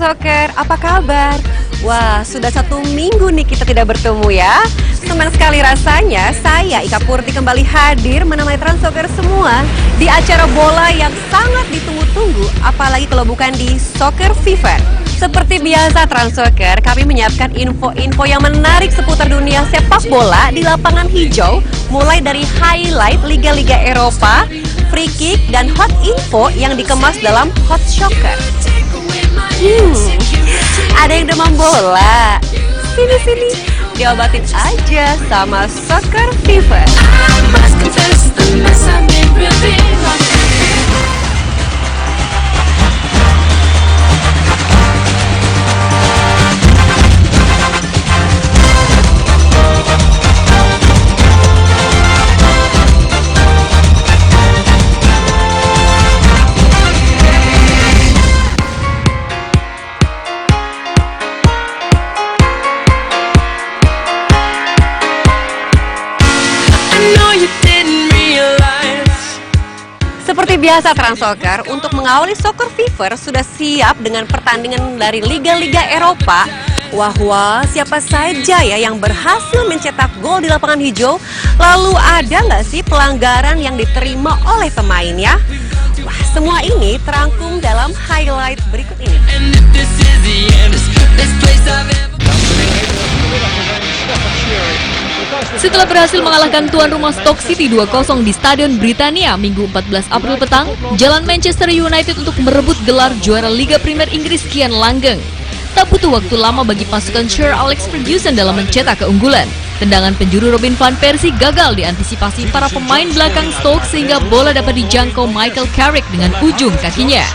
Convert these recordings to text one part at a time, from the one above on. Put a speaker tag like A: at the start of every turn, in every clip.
A: Transoccer, apa kabar? Wah, sudah 1 minggu nih kita tidak bertemu ya. Senang sekali rasanya saya, Ika Purti, kembali hadir menemani Transoccer semua di acara bola yang sangat ditunggu-tunggu, apalagi kalau bukan di Soccer Fever. Seperti biasa Transoccer, kami menyiapkan info-info yang menarik seputar dunia sepak bola di lapangan hijau, mulai dari highlight Liga-Liga Eropa, free kick, dan hot info yang dikemas dalam Hot Soccer. Ada yang demam bola? Sini-sini, diobatin aja sama Soccer Fever. Seperti biasa Transoccer, untuk mengawali Soccer Fever sudah siap dengan pertandingan dari Liga-Liga Eropa. Wah, siapa saja ya yang berhasil mencetak gol di lapangan hijau? Lalu ada nggak sih pelanggaran yang diterima oleh pemainnya? Wah, semua ini terangkum dalam highlight berikut ini.
B: Setelah berhasil mengalahkan tuan rumah Stoke City 2-0 di Stadion Britania Minggu 14 April petang, jalan Manchester United untuk merebut gelar juara Liga Premier Inggris kian langgeng. Tak butuh waktu lama bagi pasukan Sir Alex Ferguson dalam mencetak keunggulan. Tendangan penjuru Robin van Persie gagal diantisipasi para pemain belakang Stoke sehingga bola dapat dijangkau Michael Carrick dengan ujung kakinya.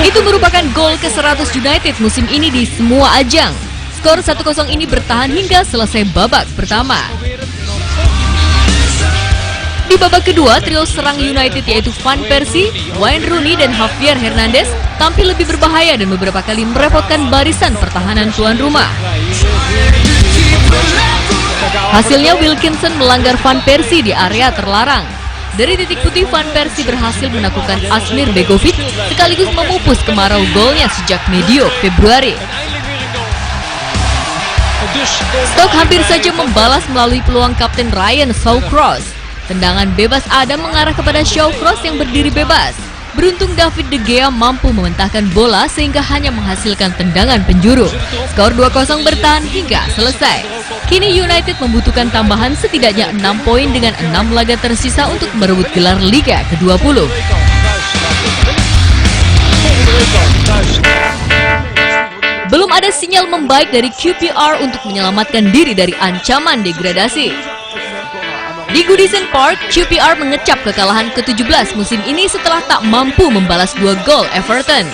B: Itu merupakan gol ke-100 United musim ini di semua ajang. Skor 1-0 ini bertahan hingga selesai babak pertama. Di babak kedua, trio serang United yaitu Van Persie, Wayne Rooney, dan Javier Hernandez tampil lebih berbahaya dan beberapa kali merepotkan barisan pertahanan tuan rumah. Hasilnya Wilkinson melanggar Van Persie di area terlarang. Dari titik putih, Van Persie berhasil menaklukkan Asmir Begovic sekaligus memupus kemarau golnya sejak medio Februari. Stoke hampir saja membalas melalui peluang Kapten Ryan Shawcross. Tendangan bebas Adam mengarah kepada Shawcross yang berdiri bebas. Beruntung David De Gea mampu mementahkan bola sehingga hanya menghasilkan tendangan penjuru. Skor 2-0 bertahan hingga selesai. Kini United membutuhkan tambahan setidaknya 6 poin dengan 6 laga tersisa untuk merebut gelar Liga ke-20. Belum ada sinyal membaik dari QPR untuk menyelamatkan diri dari ancaman degradasi. Di Goodison Park, QPR mengecap kekalahan ke-17 musim ini setelah tak mampu membalas 2 gol Everton.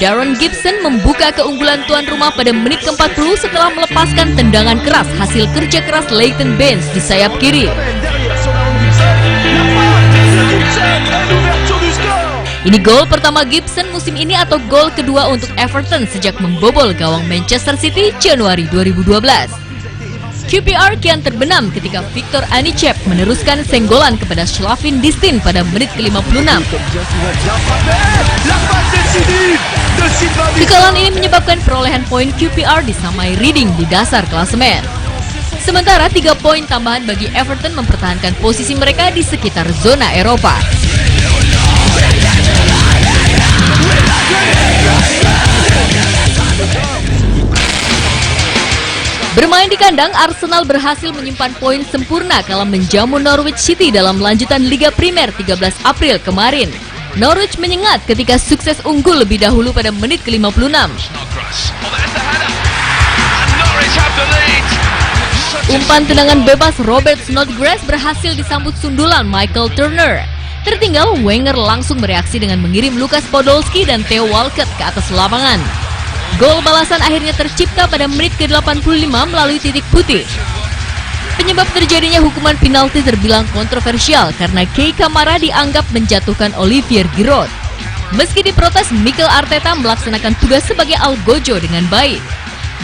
B: Darren Gibson membuka keunggulan tuan rumah pada menit ke-40 setelah melepaskan tendangan keras hasil kerja keras Leighton Baines di sayap kiri. Ini gol pertama Gibson musim ini atau gol kedua untuk Everton sejak membobol gawang Manchester City Januari 2012. QPR kian terbenam ketika Victor Anichep meneruskan senggolan kepada Slaven Distin pada menit ke-56. Kekalahan ini menyebabkan perolehan poin QPR disamai Reading di dasar klasemen. Sementara 3 poin tambahan bagi Everton mempertahankan posisi mereka di sekitar zona Eropa. Bermain di kandang, Arsenal berhasil menyimpan poin sempurna kala menjamu Norwich City dalam lanjutan Liga Primer 13 April kemarin. Norwich menyengat ketika sukses unggul lebih dahulu pada menit ke-56. Umpan tendangan bebas Robert Snodgrass berhasil disambut sundulan Michael Turner. Tertinggal, Wenger langsung bereaksi dengan mengirim Lukas Podolski dan Theo Walcott ke atas lapangan. Gol balasan akhirnya tercipta pada menit ke-85 melalui titik putih. Penyebab terjadinya hukuman penalti terbilang kontroversial karena Kei Kamara dianggap menjatuhkan Olivier Giroud. Meski diprotes, Mikel Arteta melaksanakan tugas sebagai algojo dengan baik.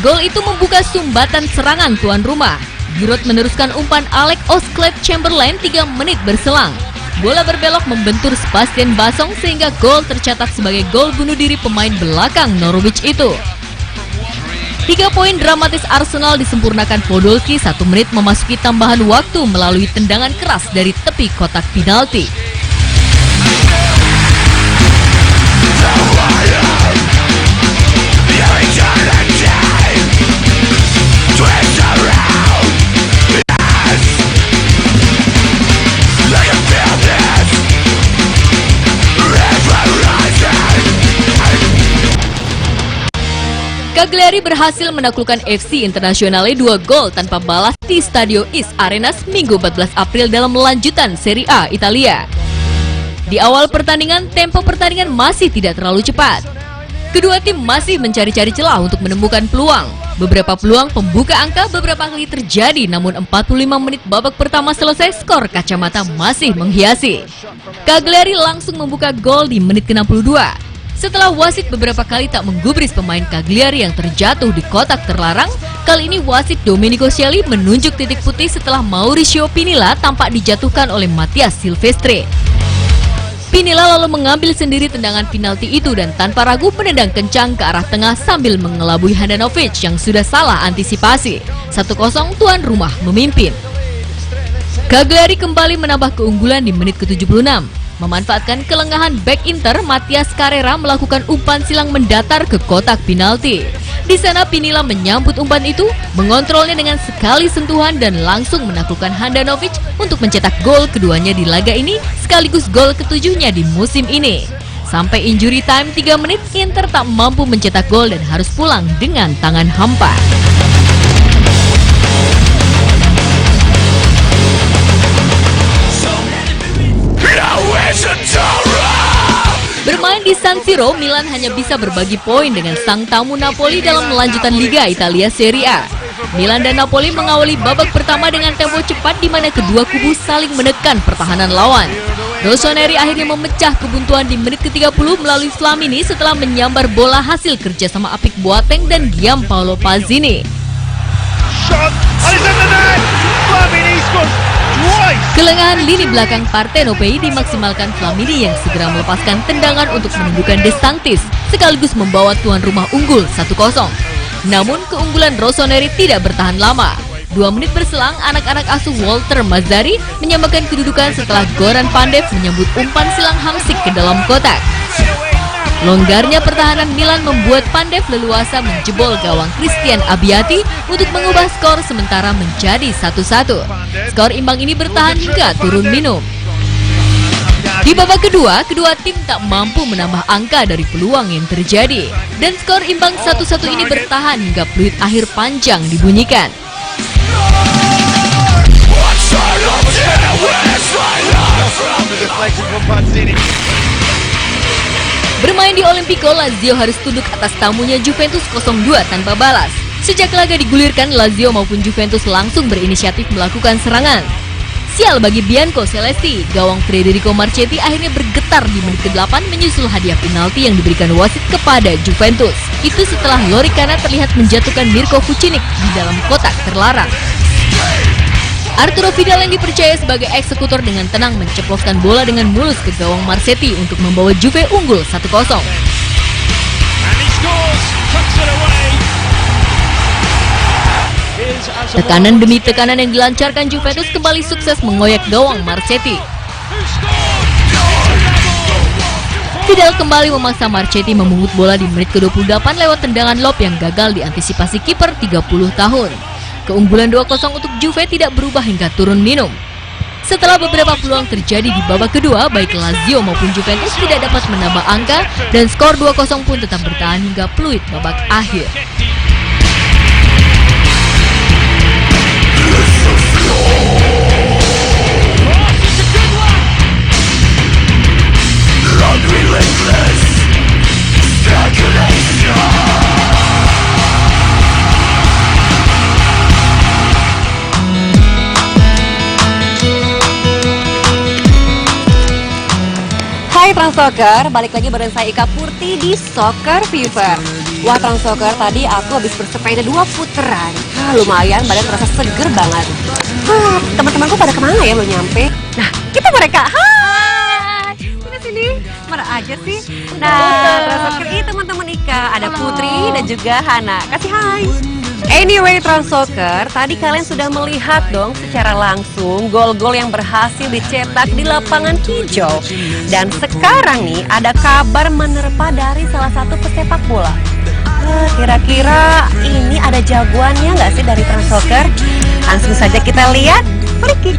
B: Gol itu membuka sumbatan serangan tuan rumah. Giroud meneruskan umpan Alex Oxlade-Chamberlain 3 menit berselang. bola berbelok membentur Sebastian Basong sehingga gol tercatat sebagai gol bunuh diri pemain belakang Norwich itu. 3 poin dramatis Arsenal disempurnakan Podolski 1 menit memasuki tambahan waktu melalui tendangan keras dari tepi kotak penalti. Cagliari berhasil menaklukkan FC Internazionale 2 gol tanpa balas di Stadio Is Arenas Minggu 14 April dalam lanjutan Serie A Italia. Di awal pertandingan, tempo pertandingan masih tidak terlalu cepat. Kedua tim masih mencari-cari celah untuk menemukan peluang. Beberapa peluang pembuka angka beberapa kali terjadi, namun 45 menit babak pertama selesai, skor kacamata masih menghiasi. Cagliari langsung membuka gol di menit ke-62. Setelah wasit beberapa kali tak menggubris pemain Cagliari yang terjatuh di kotak terlarang, kali ini wasit Domenico Scialli menunjuk titik putih setelah Mauricio Pinilla tampak dijatuhkan oleh Mattias Silvestre. Pinilla lalu mengambil sendiri tendangan penalti itu dan tanpa ragu menendang kencang ke arah tengah sambil mengelabui Handanovic yang sudah salah antisipasi. 1-0 tuan rumah memimpin. Cagliari kembali menambah keunggulan di menit ke-76. Memanfaatkan kelengahan back Inter, Matias Carrera melakukan umpan silang mendatar ke kotak penalti. Di sana Pinilla menyambut umpan itu, mengontrolnya dengan sekali sentuhan dan langsung menaklukkan Handanovic untuk mencetak gol keduanya di laga ini sekaligus gol ketujuhnya di musim ini. Sampai injury time 3 menit, Inter tak mampu mencetak gol dan harus pulang dengan tangan hampa. Bermain di San Siro, Milan hanya bisa berbagi poin dengan sang tamu Napoli dalam lanjutan Liga Italia Serie A. Milan dan Napoli mengawali babak pertama dengan tempo cepat di mana kedua kubu saling menekan pertahanan lawan. Rossoneri akhirnya memecah kebuntuan di menit ke-30 melalui Flamini setelah menyambar bola hasil kerjasama apik Boateng dan Gianpaolo Pazzini. Kelengahan lini belakang Partenopei dimaksimalkan Flamini yang segera melepaskan tendangan untuk menundukkan De Sanctis sekaligus membawa tuan rumah unggul 1-0. Namun keunggulan Rossoneri tidak bertahan lama. 2 menit berselang, anak-anak asuh Walter Mazzarri menyamakan kedudukan setelah Goran Pandev menyambut umpan silang Hamsik ke dalam kotak. Longgarnya pertahanan Milan membuat Pandev leluasa menjebol gawang Christian Abbiati untuk mengubah skor sementara menjadi 1-1. Skor imbang ini bertahan hingga turun minum. Di babak kedua, kedua tim tak mampu menambah angka dari peluang yang terjadi. Dan skor imbang 1-1 ini bertahan hingga peluit akhir panjang dibunyikan. Bermain di Olimpico, Lazio harus tunduk atas tamunya Juventus 0-2 tanpa balas. Sejak laga digulirkan, Lazio maupun Juventus langsung berinisiatif melakukan serangan. Sial bagi Bianco Celesti, gawang Federico Marchetti akhirnya bergetar di menit ke-8 menyusul hadiah penalti yang diberikan wasit kepada Juventus. Itu setelah Loricana terlihat menjatuhkan Mirko Vucinic di dalam kotak terlarang. Arturo Vidal yang dipercaya sebagai eksekutor dengan tenang menceploskan bola dengan mulus ke gawang Marchetti untuk membawa Juve unggul 1-0. Tekanan demi tekanan yang dilancarkan Juventus kembali sukses mengoyak gawang Marchetti. Vidal kembali memaksa Marchetti memungut bola di menit ke-28 lewat tendangan lob yang gagal diantisipasi kiper 30 tahun. Keunggulan 2-0 untuk Juve tidak berubah hingga turun minum. Setelah beberapa peluang terjadi di babak kedua, baik Lazio maupun Juventus tidak dapat menambah angka dan skor 2-0 pun tetap bertahan hingga peluit babak akhir.
A: Hai Transsoccer, balik lagi bareng saya Ika Purti di Soccer Fever. Wah Transsoccer, tadi aku habis bersepeda 2 putaran. Lumayan, badan terasa seger banget. Teman-temanku pada kemana ya belum nyampe? Nah, kita mereka. Hai. Sini. Mana aja sih? Nah, Translocker ini teman-teman Ika. Ada Putri dan juga Hana. Kasih hai. Anyway, Translocker, tadi kalian sudah melihat dong secara langsung gol-gol yang berhasil dicetak di lapangan hijau. Dan sekarang nih ada kabar menerpa dari salah satu pesepak bola. Kira-kira ini ada jagoannya nggak sih dari Translocker? Langsung saja kita lihat. Pergi.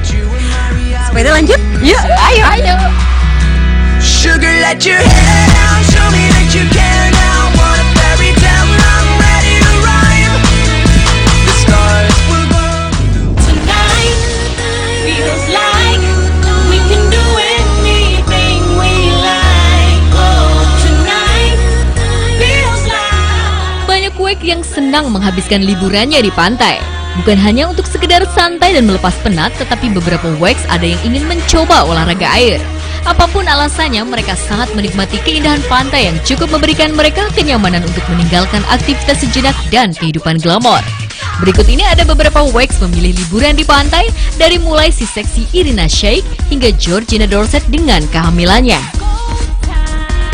A: Sepeda lanjut? Yuk, ayo.
C: Sugar, let your head down, show me that you can now. Want a fairy tale, I'm ready to rhyme. The stars will go.
D: Tonight feels like we can do anything we like. Oh, tonight feels like.
B: Banyak kuek yang senang menghabiskan liburannya di pantai. Bukan hanya untuk sekedar santai dan melepas penat, tetapi beberapa wax ada yang ingin mencoba olahraga air. Apapun alasannya, mereka sangat menikmati keindahan pantai yang cukup memberikan mereka kenyamanan untuk meninggalkan aktivitas sejenak dan kehidupan glamor. Berikut ini ada beberapa wax memilih liburan di pantai, dari mulai si seksi Irina Shayk hingga Georgina Dorset dengan kehamilannya.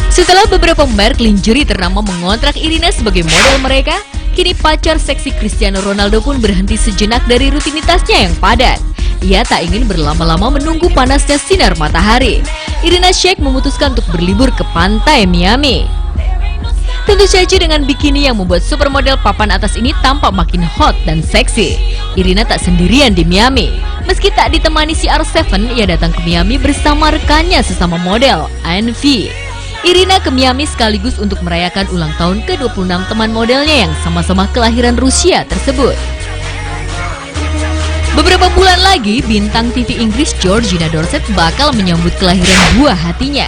B: Setelah beberapa merek lingerie ternama mengontrak Irina sebagai model mereka, kini pacar seksi Cristiano Ronaldo pun berhenti sejenak dari rutinitasnya yang padat. Ia tak ingin berlama-lama menunggu panasnya sinar matahari. Irina Shayk memutuskan untuk berlibur ke pantai Miami. Tentu saja dengan bikini yang membuat supermodel papan atas ini tampak makin hot dan seksi. Irina tak sendirian di Miami. Meski tak ditemani CR7, ia datang ke Miami bersama rekannya sesama model, Anvi. Irina ke Miami sekaligus untuk merayakan ulang tahun ke-26 teman modelnya yang sama-sama kelahiran Rusia tersebut. Beberapa bulan lagi, bintang TV Inggris Georgina Dorset bakal menyambut kelahiran buah hatinya.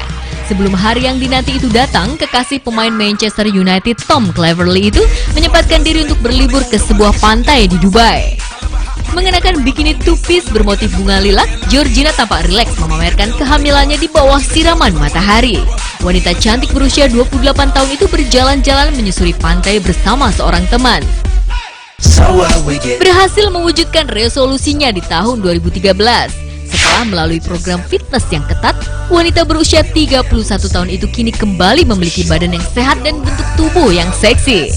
B: Sebelum hari yang dinanti itu datang, kekasih pemain Manchester United Tom Cleverley itu menyempatkan diri untuk berlibur ke sebuah pantai di Dubai. Mengenakan bikini two-piece bermotif bunga lilac, Georgina tampak rileks memamerkan kehamilannya di bawah siraman matahari. Wanita cantik berusia 28 tahun itu berjalan-jalan menyusuri pantai bersama seorang teman. Berhasil mewujudkan resolusinya di tahun 2013. Setelah melalui program fitness yang ketat, wanita berusia 31 tahun itu kini kembali memiliki badan yang sehat dan bentuk tubuh yang seksi.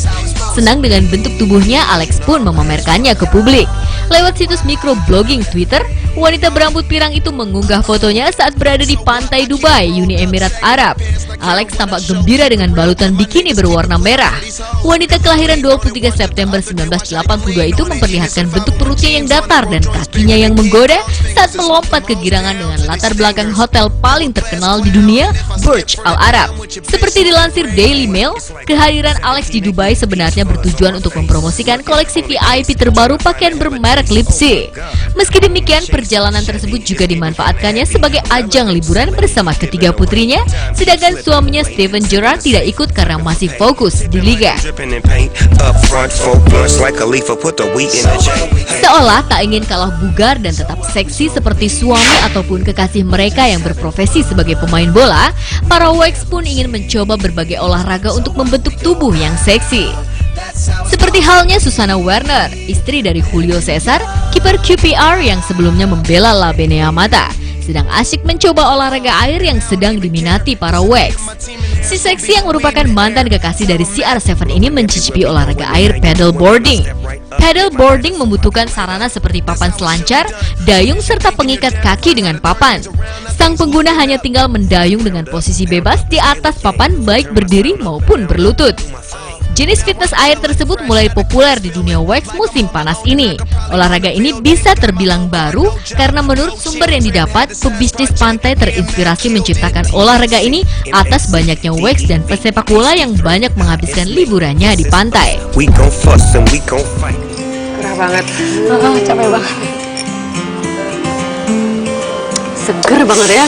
B: Senang dengan bentuk tubuhnya, Alex pun memamerkannya ke publik. Lewat situs microblogging Twitter, wanita berambut pirang itu mengunggah fotonya saat berada di pantai Dubai, Uni Emirat Arab. Alex tampak gembira dengan balutan bikini berwarna merah. Wanita kelahiran 23 September 1982 itu memperlihatkan bentuk perutnya yang datar dan kakinya yang menggoda saat melompat ke girangan dengan latar belakang hotel paling terkenal di dunia, Burj Al Arab. Seperti dilansir Daily Mail, kehadiran Alex di Dubai sebenarnya bertujuan untuk mempromosikan koleksi VIP terbaru pakaian bermerek Lipsy. Meski demikian, perjalanan tersebut juga dimanfaatkannya sebagai ajang liburan bersama ketiga putrinya, sedangkan suaminya Steven Gerrard tidak ikut karena masih fokus di liga. Seolah tak ingin kalah bugar dan tetap seksi seperti suami ataupun kekasih mereka yang berprofesi sebagai pemain bola, para wax pun ingin mencoba berbagai olahraga untuk membentuk tubuh yang seksi. Seperti halnya Susanna Werner, istri dari Julio Cesar, kiper QPR yang sebelumnya membela La Beneamata, sedang asyik mencoba olahraga air yang sedang diminati para wax. Si seksi yang merupakan mantan kekasih dari CR7 ini mencicipi olahraga air paddleboarding. Paddleboarding membutuhkan sarana seperti papan selancar, dayung serta pengikat kaki dengan papan. Sang pengguna hanya tinggal mendayung dengan posisi bebas di atas papan baik berdiri maupun berlutut. Jenis fitness air tersebut mulai populer di dunia wax musim panas ini. Olahraga ini bisa terbilang baru karena menurut sumber yang didapat, pebisnis pantai terinspirasi menciptakan olahraga ini atas banyaknya wax dan pesepak bola yang banyak menghabiskan liburannya di pantai.
A: Gerah banget. Capek banget. Seger banget ya.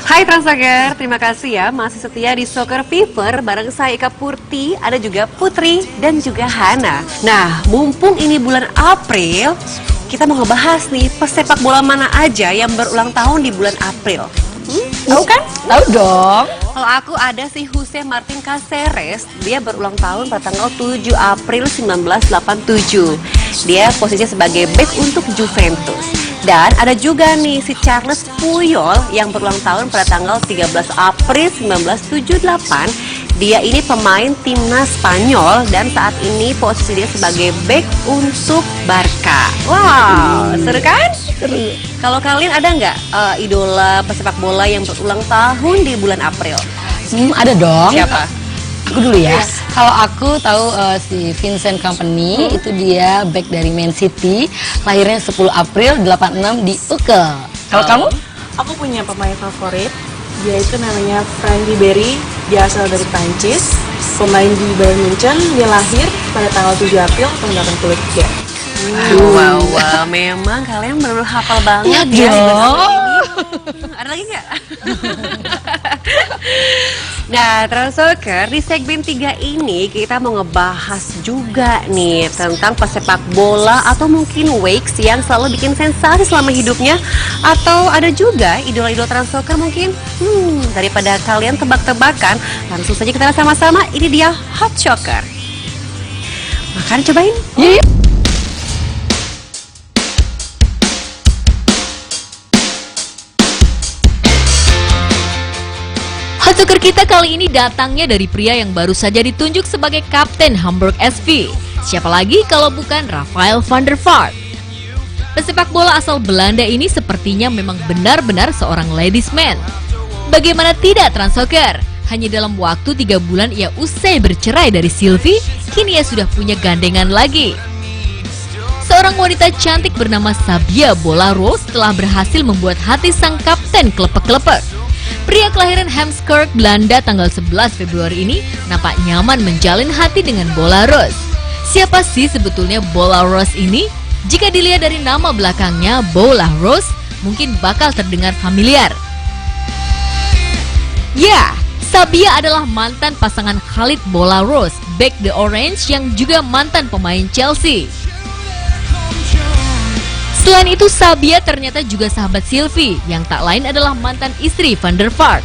A: Hai Translocker, terima kasih ya masih setia di Soccer Fever bareng saya Ika Purti, ada juga Putri dan juga Hana. Nah, mumpung ini bulan April, kita mau ngebahas nih pesepak bola mana aja yang berulang tahun di bulan April. Tahu kan?
E: Tahu dong.
A: Kalau aku ada si Jose Martin Caceres, dia berulang tahun pada tanggal 7 April 1987. Dia posisinya sebagai bek untuk Juventus. Dan ada juga nih si Charles Puyol yang berulang tahun pada tanggal 13 April 1978. Dia ini pemain timnas Spanyol dan saat ini posisi dia sebagai bek untuk Barca. Wow, seru kan? Seru. Kalau kalian ada nggak idola pesepak bola yang berulang tahun di bulan April?
E: Ada dong.
A: Siapa?
E: Aku dulu ya. Kalau aku tahu si Vincent Kompany, itu dia back dari Man City, lahirnya 10 April 86 di Ukel. Kalau kamu?
F: Aku punya pemain favorit, dia itu namanya Frank Ribéry, dia asal dari Prancis, pemain di Bayern Munchen, dia lahir pada tanggal 7 April tahun 83.
A: Wow, memang kalian baru hafal banget
E: Iya
A: ya.
E: dong.
A: Ada lagi nggak? Nah, Transsoccer di segmen 3 ini kita mau ngebahas juga nih tentang pesepak bola atau mungkin Wakes yang selalu bikin sensasi selama hidupnya, atau ada juga idola-idola Transsoccer mungkin. Daripada kalian tebak-tebakan, langsung saja kita sama-sama. Ini dia Hot Shocker. Makan cobain.
E: Yuk.
B: Hot Soccer kita kali ini datangnya dari pria yang baru saja ditunjuk sebagai Kapten Hamburg SV. Siapa lagi kalau bukan Rafael van der Vaart. Pesepak bola asal Belanda ini sepertinya memang benar-benar seorang ladies man. Bagaimana tidak Transsoccer? Hanya dalam waktu 3 bulan ia usai bercerai dari Sylvie, kini ia sudah punya gandengan lagi. Seorang wanita cantik bernama Sabia Bolaros telah berhasil membuat hati sang kapten kelepek-kelepek. Pria kelahiran Heemskerk, Belanda tanggal 11 Februari ini nampak nyaman menjalin hati dengan Bolaros. Siapa sih sebetulnya Bolaros ini? Jika dilihat dari nama belakangnya Bolaros, mungkin bakal terdengar familiar. Ya, Sabia adalah mantan pasangan Khalid Bolaros, bek The Orange yang juga mantan pemain Chelsea. Selain itu, Sabia ternyata juga sahabat Sylvie, yang tak lain adalah mantan istri van der Vaart.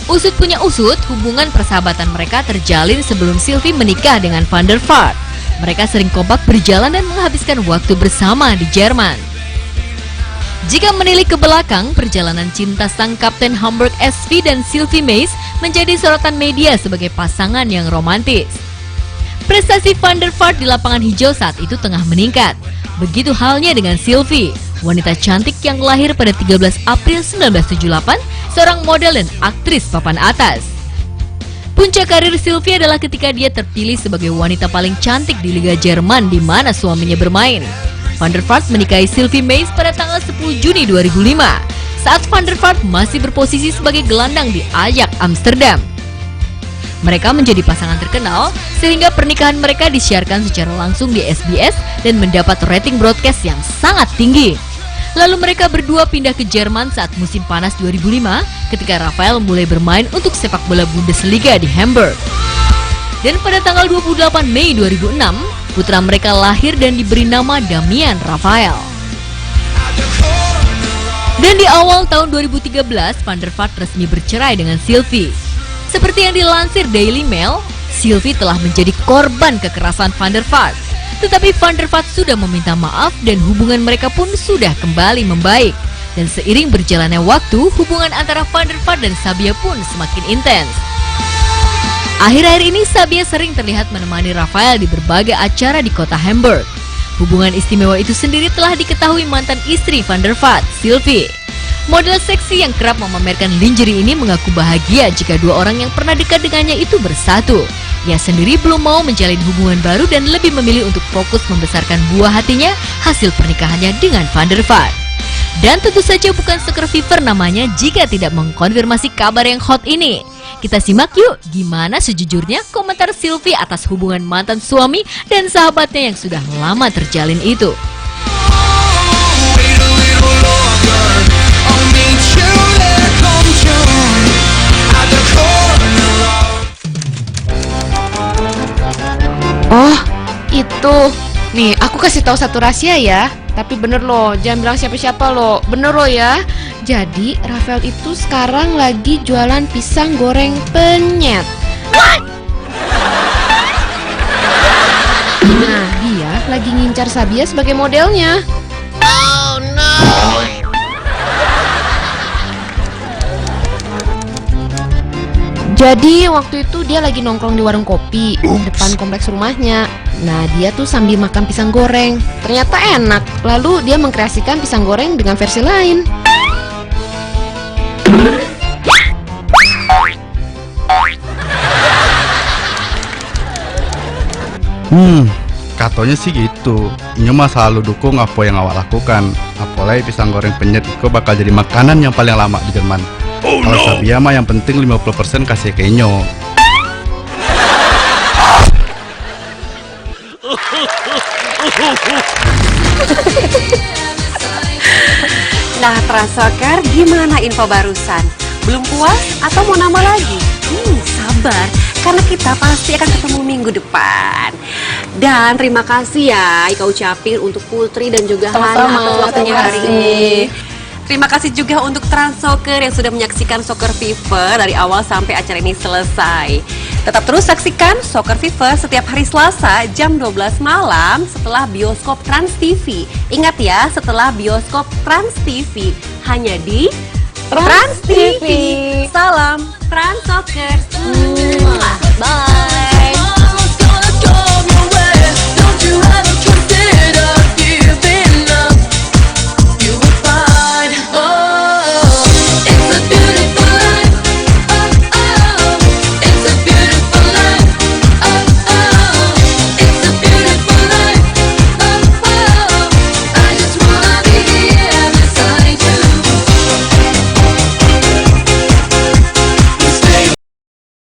B: Usut punya usut, hubungan persahabatan mereka terjalin sebelum Sylvie menikah dengan van der Vaart. Mereka sering kompak berjalan dan menghabiskan waktu bersama di Jerman. Jika menilik ke belakang, perjalanan cinta sang Kapten Hamburg SV dan Sylvie Meis menjadi sorotan media sebagai pasangan yang romantis. Prestasi van der Vaart di lapangan hijau saat itu tengah meningkat. Begitu halnya dengan Sylvie, wanita cantik yang lahir pada 13 April 1978, seorang model dan aktris papan atas. Puncak karir Sylvie adalah ketika dia terpilih sebagai wanita paling cantik di Liga Jerman di mana suaminya bermain. Van der Vaart menikahi Sylvie Meis pada tanggal 10 Juni 2005, saat Van der Vaart masih berposisi sebagai gelandang di Ajax Amsterdam. Mereka menjadi pasangan terkenal sehingga pernikahan mereka disiarkan secara langsung di SBS dan mendapat rating broadcast yang sangat tinggi. Lalu mereka berdua pindah ke Jerman saat musim panas 2005 ketika Rafael mulai bermain untuk sepak bola Bundesliga di Hamburg. Dan pada tanggal 28 Mei 2006, putra mereka lahir dan diberi nama Damian Rafael. Dan di awal tahun 2013, Van der Vaart resmi bercerai dengan Sylvie. Seperti yang dilansir Daily Mail, Sylvie telah menjadi korban kekerasan Van der Vaart. Tetapi Van der Vaart sudah meminta maaf dan hubungan mereka pun sudah kembali membaik. Dan seiring berjalannya waktu, hubungan antara Van der Vaart dan Sabia pun semakin intens. Akhir-akhir ini Sabia sering terlihat menemani Rafael di berbagai acara di kota Hamburg. Hubungan istimewa itu sendiri telah diketahui mantan istri Van der Vaart, Sylvie. Model seksi yang kerap memamerkan lingerie ini mengaku bahagia jika dua orang yang pernah dekat dengannya itu bersatu. Ia sendiri belum mau menjalin hubungan baru dan lebih memilih untuk fokus membesarkan buah hatinya hasil pernikahannya dengan Van der Vaart. Dan tentu saja bukan seker fever namanya jika tidak mengkonfirmasi kabar yang hot ini. Kita simak yuk gimana sejujurnya komentar Sylvie atas hubungan mantan suami dan sahabatnya yang sudah lama terjalin itu.
G: Oh, itu. Nih, aku kasih tahu satu rahasia ya. Tapi bener loh, jangan bilang siapa-siapa loh. Bener loh ya. Jadi, Rafael itu sekarang lagi jualan pisang goreng penyet. Nah, dia lagi ngincar Sabia sebagai modelnya. Jadi waktu itu dia lagi nongkrong di warung kopi depan kompleks rumahnya. Nah dia tuh sambil makan pisang goreng. Ternyata enak. Lalu dia mengkreasikan pisang goreng dengan versi lain.
H: Katanya sih gitu. Inyo mah selalu dukung apa yang awak lakukan. Apalagi pisang goreng penyet itu bakal jadi makanan yang paling lama di Jerman. Kalau Sabia mah yang penting 50% kasih ke Inyo.
A: Nah, Transoker, gimana info barusan? Belum puas atau mau nambah lagi? Sabar, karena kita pasti akan ketemu minggu depan. Dan terima kasih ya Ika ucapin untuk Putri dan juga Hana
E: Sama-sama,
A: atas waktunya
E: terima
A: hari
E: kasih.
A: ini. Terima kasih juga untuk Transoker yang sudah menyaksikan Soccer Fever dari awal sampai acara ini selesai. Tetap terus saksikan Soccer Fever setiap hari Selasa jam 12 malam setelah bioskop Trans TV. Ingat ya, setelah bioskop Trans TV, hanya di Trans TV. Salam Trans Soccer.